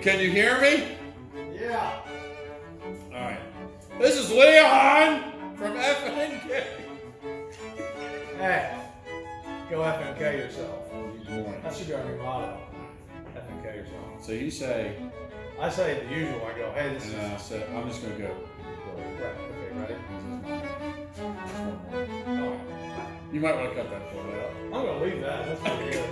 Can you hear me? Yeah. All right. This is Leon from FNK. Hey, go FNK yourself. Good morning. That should be our new motto. FNK yourself. So you say, I say the usual. I go, hey, this is. and I said, I'm just going to go. Right. Okay, ready? You might want to cut that part out. I'm going to leave that. That's pretty good.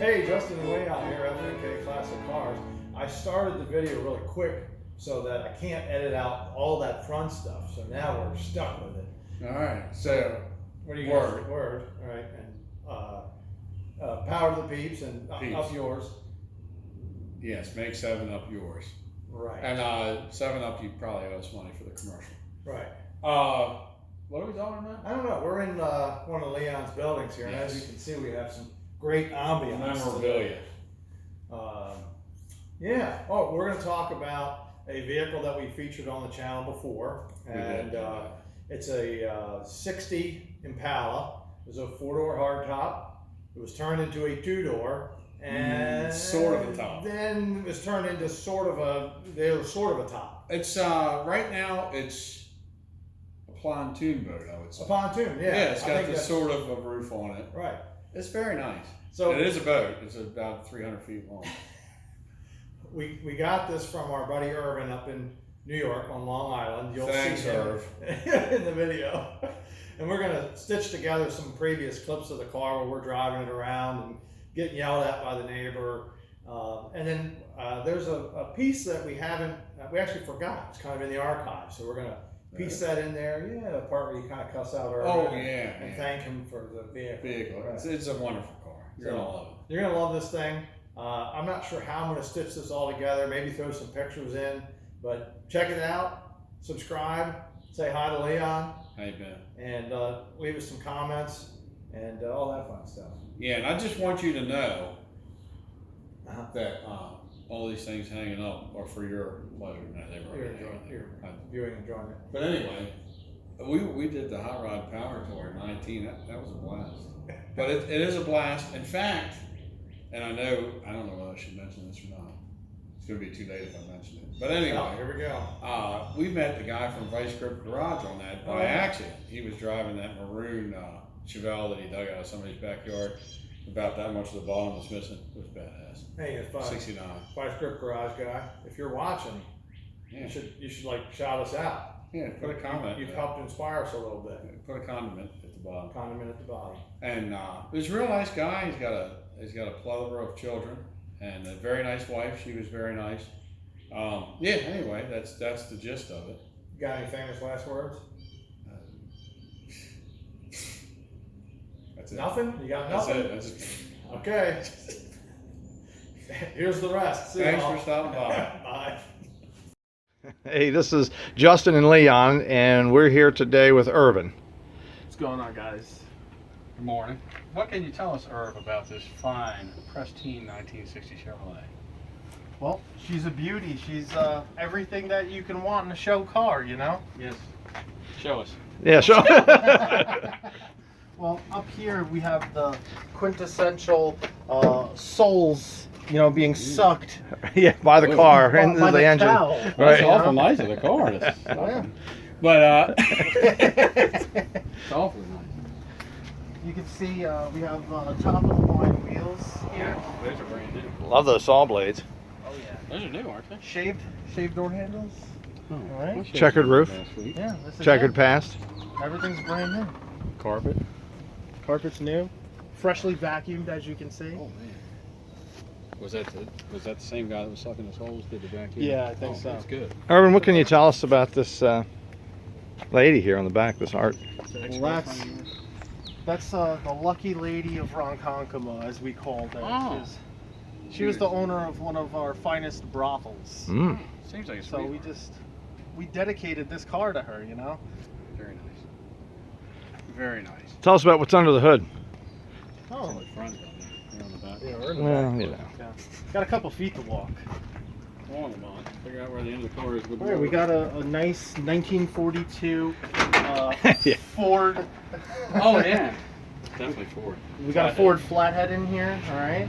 Hey, Justin and Leon here, FNK Classic Cars. I started the video really quick so that I can't edit out all that front stuff. So now we're stuck with it. All right. So, What do you Word. guys? Word. All right. And power to the peeps and Peeps. up yours. yes, make 7-Up yours. Right. And 7-Up, you probably owe us money for the commercial. Right. What are we talking about? I don't know. We're in one of Leon's buildings here, and as you can see, we have some great ambience. Memorabilia. Yeah. Oh, we're going to talk about a vehicle that we featured on the channel before, and it's a '60 Impala. It was a 4-door hardtop. It was turned into a 2-door, and sort of a top. Then it was turned into sort of a top. It's right now it's a pontoon boat, I would say. A pontoon, yeah. Yeah, it's got this sort of a roof on it. Right. It's very nice. So it is a boat. It's about 300 feet long. We got this from our buddy Irvin up in New York on Long Island. You'll Thanks, see him Irv. in the video. And we're gonna stitch together some previous clips of the car where we're driving it around and getting yelled at by the neighbor. And then there's a piece that we actually forgot. It's kind of in the archive. So we're gonna piece that in there. Yeah, the part where you kind of cuss out Irvin and thank him for the vehicle. Right. It's a wonderful car. You're gonna love it. You're gonna love this thing. I'm not sure how I'm gonna stitch this all together. Maybe throw some pictures in, but check it out. Subscribe. Say hi to Leon. How you been? And leave us some comments and all that fun stuff. Yeah, and I just want you to know that all these things hanging up are for your pleasure. No, they were Your viewing enjoyment. But anyway, we did the Hot Rod Power Tour in 19. That was a blast. But it is a blast. In fact, and I don't know whether I should mention this or not. It's going to be too late if I mention it. But anyway, here we go. We met the guy from Vice Grip Garage on that by accident. He was driving that maroon Chevelle that he dug out of somebody's backyard. About that much of the bottom was missing. It was badass. Hey, if 69. Vice Grip Garage guy, if you're watching, you should like shout us out. Yeah, put a comment. You've helped inspire us a little bit. Put a condiment at the bottom. Condiment at the bottom. And he's a real nice guy. He's got a plethora of children and a very nice wife. She was very nice. Anyway, that's the gist of it. Got any famous last words? That's it. Nothing? You got nothing? That's it. Okay. Here's the rest. See Thanks y'all. for stopping by. Bye. Hey, this is Justin and Leon, and we're here today with Irvin. What's going on, guys? Good morning. What can you tell us, Irv, about this fine, pristine 1960 Chevrolet? Well, she's a beauty. She's everything that you can want in a show car, you know? Yes. Show us. Yeah, sure. Well, up here we have the quintessential souls, you know, being sucked Yeah, by the car and by the engine. cow. That's Right. awful nice of the car. But it's awfully nice. You can see we have top of the line wheels here. Those are brand new. Love those saw blades. Oh yeah. Those are new, aren't they? Shaved door handles. Oh, All right. we showed Checkered you roof. last week. Yeah, this is Checkered it. past. Everything's brand new. Carpet. Carpet's new, freshly vacuumed, as you can see. Oh man. Was that the same guy that was sucking his holes? Did the vacuum? Yeah, I think so. That's good. Irvin, what can you tell us about this lady here on the back, this art? Well, that's the lucky lady of Ronkonkoma, as we called her. Oh. She was the owner of one of our finest brothels. Mm. Seems like a So sweetheart. we dedicated this car to her, you know? Very nice. Very nice. Tell us about what's under the hood. Oh, On the front, on the back. yeah, we're in the Well, back. you know. Yeah. Got a couple feet to walk. On the back. Figure out where the end of the car is. Good All right, we got a nice 1942 Yeah. Ford. Oh yeah. Definitely Ford. We got a Ford flathead in here, all right?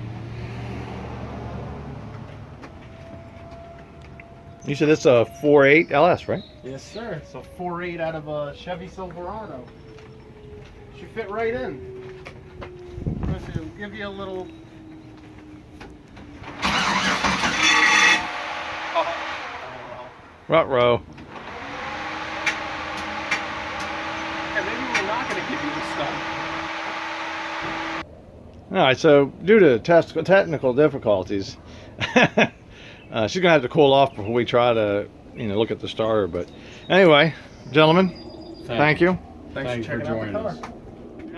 You said it's a 4.8 LS, right? Yes, sir. It's a 4.8 out of a Chevy Silverado. Should fit right in. Let's see, we'll give you a little. Ruh-roh. Yeah, maybe we're not going to give you the stuff. All right, so due to technical difficulties, she's gonna have to cool off before we try to, look at the starter. But anyway, gentlemen, thank you. Thanks for joining us.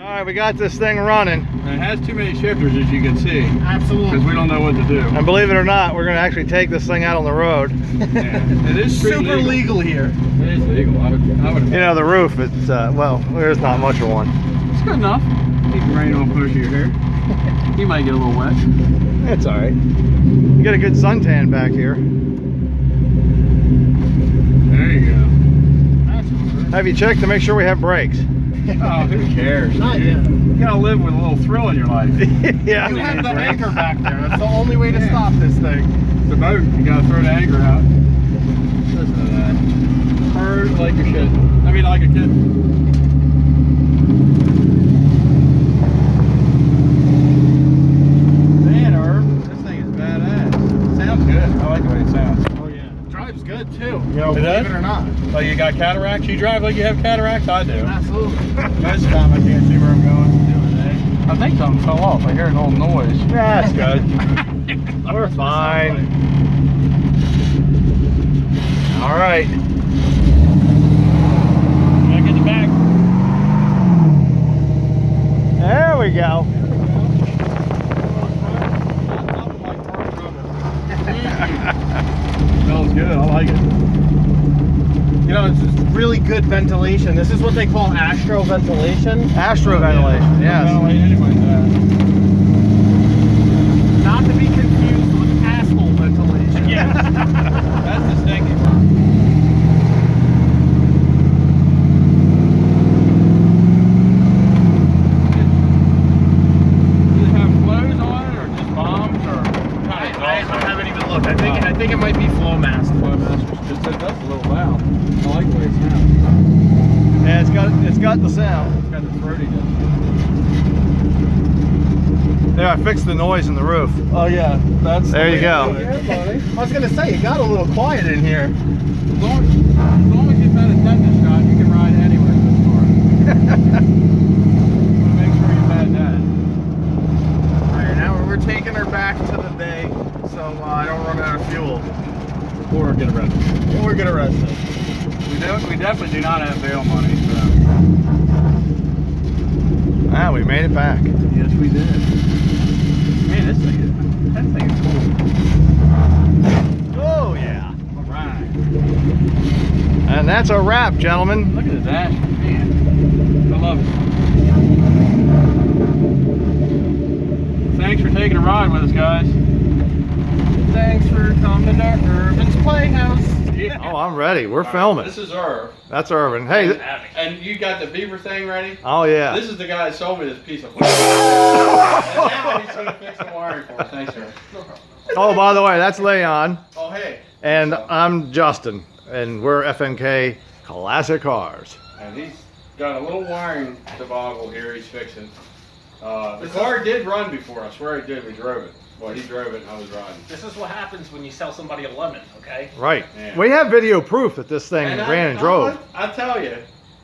All right, we got this thing running, And it has too many shifters, as you can see, because Absolutely. we don't know what to do. and believe it or not, we're gonna actually take this thing out on the road. Yeah. It is street Super legal here. It is legal. I would. The roof, it's well, there's not much of one. It's good enough. Keep the rain on push of your hair. You might get a little wet. It's all right. You get a good suntan back here. There you go. Have you checked to make sure we have brakes? Oh, who cares? Not dude? yet. You gotta live with a little thrill in your life. Yeah. You have the anchor back there. That's the only way to stop this thing. It's a boat. You gotta throw the anchor out. Listen to that. Purrs like a shit. I mean, like a kid. Man, Herb, this thing is badass. Sounds good. I like the way it sounds. Oh yeah. Drives good too. It Believe does? it or not. Oh, you got cataracts? You drive like you have cataracts? I do. Absolutely. Most of the time I can't see where I'm going. I think something fell off. I hear an old noise. Yeah, that's good. We're fine. All right. Back in the back. There we go. Smells good. I like it. You know, it's just really good ventilation. This is what they call astro ventilation. Astro ventilation, yes. Anyway, Not to be confused with asshole ventilation. yeah. That's the stinky part. Does it have flows on it, or just bombs, or I haven't even looked. I think it might be flow mask. Flow masters? Just that's a little loud. I like the way it sounds. Yeah, it's got the sound. It's got the throatiness. There, I fixed the noise in the roof. Oh yeah, that's. There you go. I was gonna say it got a little quiet in here. As long as you've had a tetanus shot, you can ride anywhere in this car. Make sure you've had that. All right, now we're taking her back to the bay, so I don't run out of fuel Or get arrested. or get arrested. We definitely do not have bail money, so. Ah, we made it back. Yes, we did. Man, that thing is cool. Oh, yeah. All right. And that's a wrap, gentlemen. Look at the dash, man. I love it. Thanks for taking a ride with us, guys. Thanks for coming to Irvin's Playhouse. Oh, I'm ready. We're filming. This is Irv. That's Irvin. Hey. And you got the beaver thing ready? Oh, yeah. This is the guy that sold me this piece of and now he's going to fix the wiring for me. Thanks, sir. Oh, by the way, that's Leon. Oh, hey. And I'm Justin. And we're FNK Classic Cars. And he's got a little wiring debacle here he's fixing. The car did run before. I swear it did. We drove it. Well, he drove it and I was riding. This is what happens when you sell somebody a lemon, okay? Right. Yeah. We have video proof that this thing ran and drove. I tell you,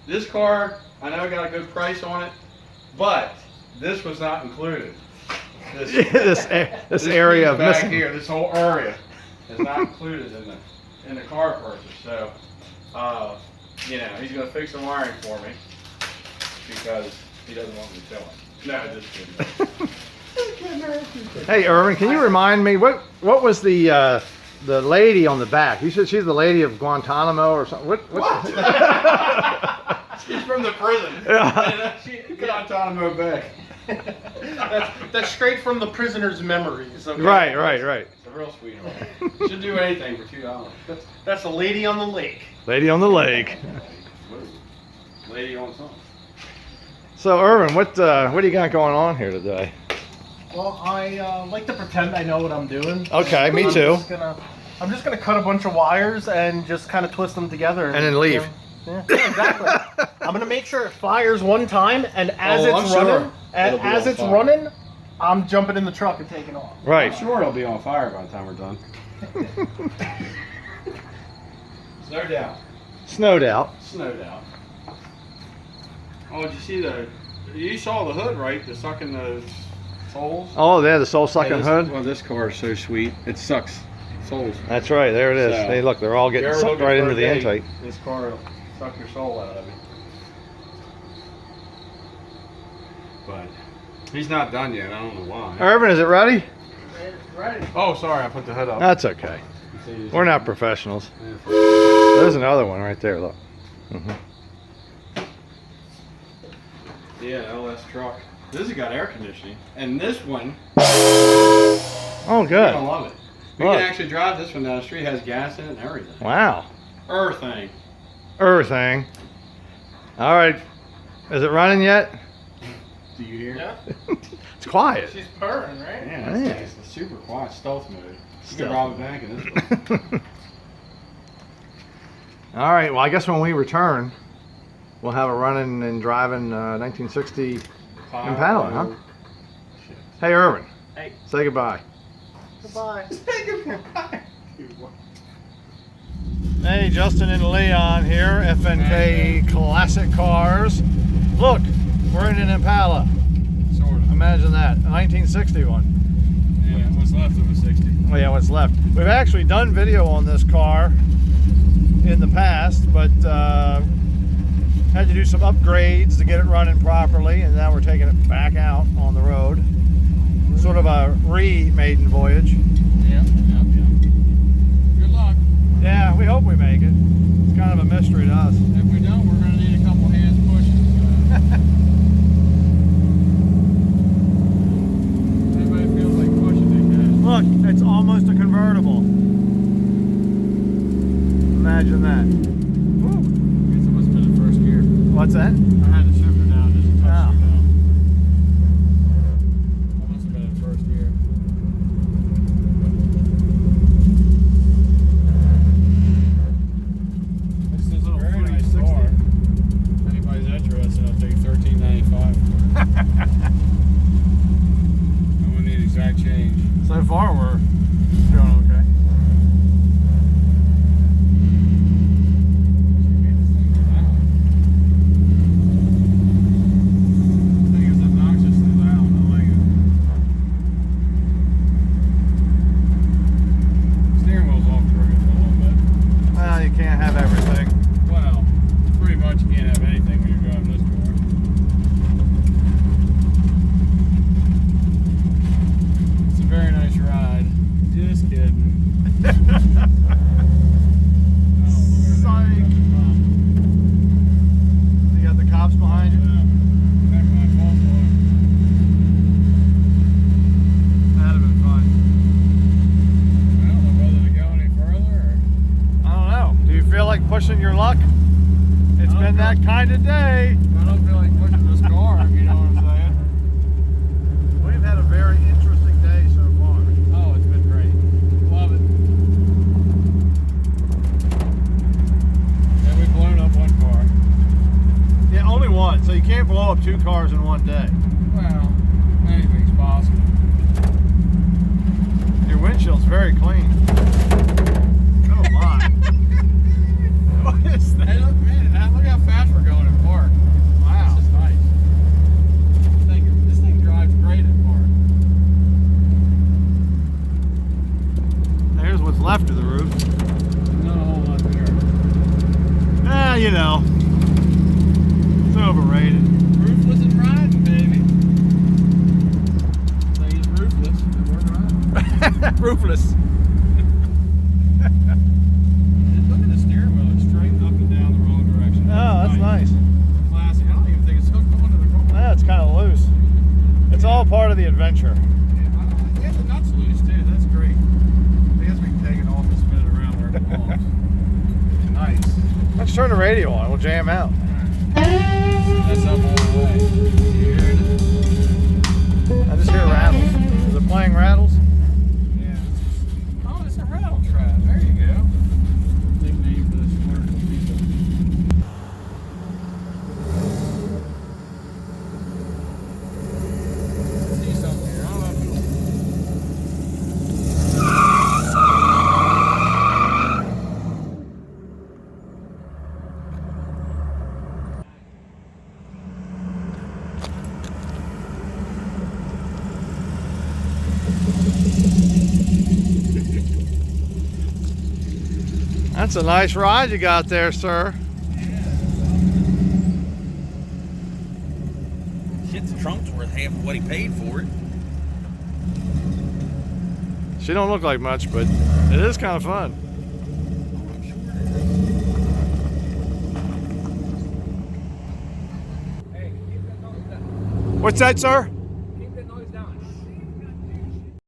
this car, I know I got a good price on it, but this was not included. this area of back missing. here, this whole area is not included in the car purchase. So, he's gonna fix the wiring for me because he doesn't want me to tell him. No, just kidding. Hey, Irvin, can you remind me what was the lady on the back? You said she's the lady of Guantanamo or something. What? She's from the prison. Yeah. She Guantanamo Bay. That's straight from the prisoner's memories. Okay? Right. It's a real sweetheart. She'll do anything for $2. That's the lady on the lake. Lady on the lake. Lady on something. So, Irvin, what do you got going on here today? Well, I like to pretend I know what I'm doing. Okay, me I'm too. just gonna I'm just gonna cut a bunch of wires and just kind of twist them together. And then leave. Yeah, exactly. I'm gonna make sure it fires one time, and as Oh, it's I'm sure running, and it'll be as on it's fire. running, I'm jumping in the truck and taking off. Right. I'm sure it'll be on fire by the time we're done. Snowed out. Snowed out. Snowed out. Oh, did you see you saw the hood, right? The sucking the soles? Oh, yeah, the soul sucking hood. Well, this car is so sweet. It sucks soles. That's right. There it is. So, Hey, look, they're all If you're getting ever sucked looking right for into a the date, intake. This car will suck your soul out of you. But he's not done yet. I don't know why. Irvin, is it ready? Ready. Oh, sorry, I put the hood up. That's okay. See, We're not professionals. Yeah. There's another one right there. Look. Yeah, LS truck. This has got air conditioning, and this one, Oh, you're good. gonna love it. We Look. can actually drive this one down the street. It has gas in it and everything. Wow. Thing. Thing. All right. Is it running yet? Do you hear? Yeah. It's quiet. She's purring, right? Yeah, that's Yeah. nice. It's super quiet, stealth mode. You Stealth can rob a bank in this one. All right. Well, I guess when we return, we'll have a running and driving 1960 Impala, huh? Shit. Hey, Irvin. Hey. Say goodbye. Goodbye. Hey, Justin and Leon here, FNK Classic Cars. Look, we're in an Impala. Sort of. Imagine that, a 1961. Yeah, what's left of a 60. Oh yeah, what's left. We've actually done video on this car in the past, but had to do some upgrades to get it running properly, and now we're taking it back out on the road. Sort of a re-maiden voyage. Yeah. Good luck. Yeah, we hope we make it. It's kind of a mystery to us. If we don't, we're gonna need a couple hands pushing. So. Anybody feels like pushing, they can. Look, it's almost a convertible. Imagine that. Woo. Guess it must have been the first gear. What's that? I had the shifter down, just a touch Oh. down. That must have been the first gear. This is a very nice car. If anybody's interested, I'll take $13.95. I wouldn't need exact change. So far, we're doing okay. This thing is obnoxiously loud. I like it. Steering wheel's off crooked for a little bit. Well, you can't have everything. Well, pretty much you can't have anything when you're driving this car. It's a very nice ride. Just kidding. Psych. You got the cops behind you? Never mind, false alarm. That'd have been fun. I don't know whether to go any further or. I don't know. Do you feel like pushing your luck? It's I don't been that feel- kind of day. I don't feel like pushing this car, if you know what I'm saying. We've had a very interesting day so far. Oh, it's been great. Love it. And we've blown up one car. Yeah, only one. So you can't blow up two cars in one day. Well, anything's possible. Your windshield's very clean. Oh my. What is that? Hey, look, man, look how fast we're going in park. Wow. This is nice. This thing drives great in park. There's what's left of the roof. Not a whole lot there. Ah, you know. It's overrated. Roofless and riding, baby. Thing is roofless, and we're riding. Roofless. Look at the steering wheel, it's straight up and down the wrong direction. Oh, that's nice. Classy. I don't even think it's hooked onto the car. Yeah, it's kind of loose. It's all part of the adventure. Yeah, the nuts loose too. That's great. I guess we can take it off and spin it around where it belongs. Nice. Let's turn the radio on. We'll jam out. That's up all the way. You hear it? I just hear rattles. Is it playing rattles? Yeah. Oh, it's a rattle trap. Very That's a nice ride you got there, sir. Shit, the trunk's worth half of what he paid for it. She don't look like much, but it is kind of fun. What's that, sir?